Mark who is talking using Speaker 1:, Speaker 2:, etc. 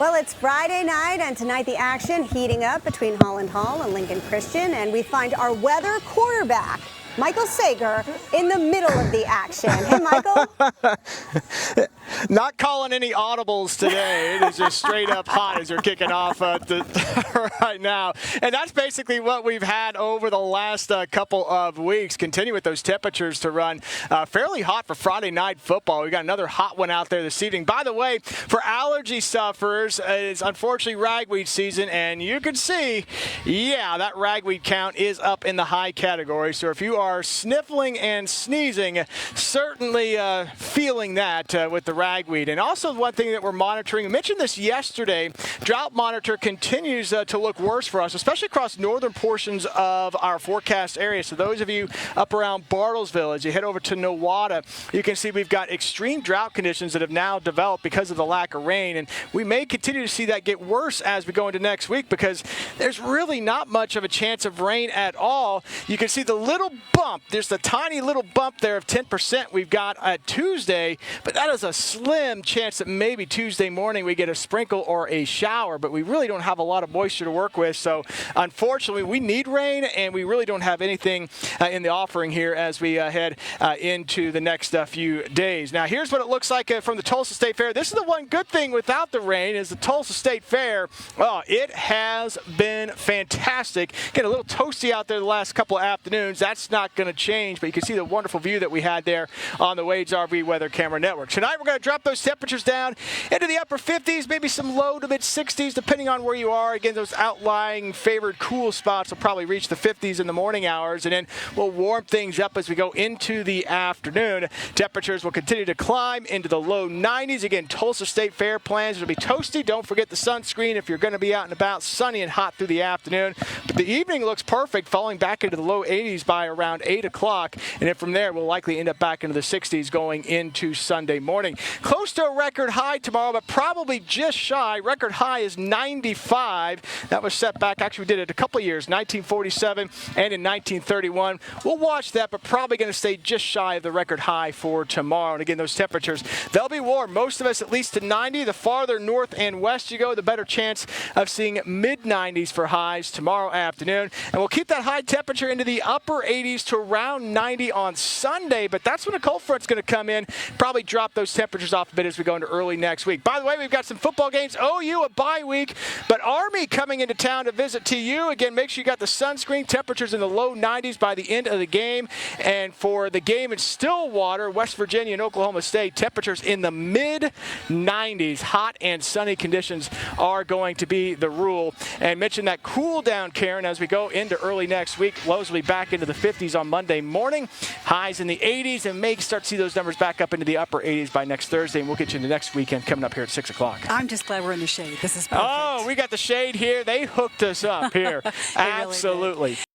Speaker 1: Well, it's Friday night, and tonight the action heating up between Holland Hall and Lincoln Christian, and we find our weather quarterback, Michael Seger, in the middle of the action. Hey, Michael.
Speaker 2: Not calling any audibles today. It is just straight up hot as we're kicking off right now. And that's basically what we've had over the last couple of weeks. Continue with those temperatures to run fairly hot for Friday night football. We got another hot one out there this evening. By the way, for allergy sufferers, it's unfortunately ragweed season. And you can see, yeah, that ragweed count is up in the high category. So if you are sniffling and sneezing, certainly feeling that with the ragweed. And also one thing that we're monitoring, we mentioned this yesterday, drought monitor continues to look worse for us, especially across northern portions of our forecast area. So those of you up around Bartlesville, as you head over to Nowata, you can see we've got extreme drought conditions that have now developed because of the lack of rain. And we may continue to see that get worse as we go into next week because there's really not much of a chance of rain at all. You can see the little bump, there's a tiny little bump there of 10% we've got at Tuesday, but that is a slim chance that maybe Tuesday morning we get a sprinkle or a shower, but we really don't have a lot of moisture to work with. So unfortunately, we need rain, and we really don't have anything in the offering here as we head into the next few days. Now, here's what it looks like from the Tulsa State Fair. This is the one good thing without the rain is the Tulsa State Fair. Well, it has been fantastic. Getting a little toasty out there the last couple of afternoons. That's not going to change, but you can see the wonderful view that we had there on the Wade's RV Weather Camera Network. Tonight, we're going to drop those temperatures down into the upper 50s, maybe some low to mid 60s, depending on where you are. Again, those outlying favored cool spots will probably reach the 50s in the morning hours, and then we'll warm things up as we go into the afternoon. Temperatures will continue to climb into the low 90s. Again, Tulsa State Fair plans will be toasty. Don't forget the sunscreen if you're going to be out and about. Sunny and hot through the afternoon. But the evening looks perfect, falling back into the low 80s by around 8 o'clock, and then from there, we'll likely end up back into the 60s going into Sunday morning. Close to a record high tomorrow, but probably just shy. Record high is 95. That was set back, actually we did it a couple of years, 1947 and in 1931. We'll watch that, but probably going to stay just shy of the record high for tomorrow. And again, those temperatures, they'll be warm. Most of us at least to 90. The farther north and west you go, the better chance of seeing mid-90s for highs tomorrow afternoon. And we'll keep that high temperature into the upper 80s to around 90 on Sunday, but that's when a cold front's going to come in, probably drop those temperatures off a bit as we go into early next week. By the way, we've got some football games. OU a bye week, but Army coming into town to visit TU. Again, make sure you got the sunscreen. Temperatures in the low 90s by the end of the game. And for the game in Stillwater, West Virginia and Oklahoma State, temperatures in the mid-90s. Hot and sunny conditions are going to be the rule. And mention that cool down, Karen, as we go into early next week. Lows will be back into the 50s on Monday morning. Highs in the 80s, and may start to see those numbers back up into the upper 80s by next Thursday. And we'll get you into next weekend coming up here at 6 o'clock.
Speaker 3: I'm just glad we're in the shade. This is perfect.
Speaker 2: Oh, we got the shade here. They hooked us up here. Absolutely.
Speaker 3: Really did.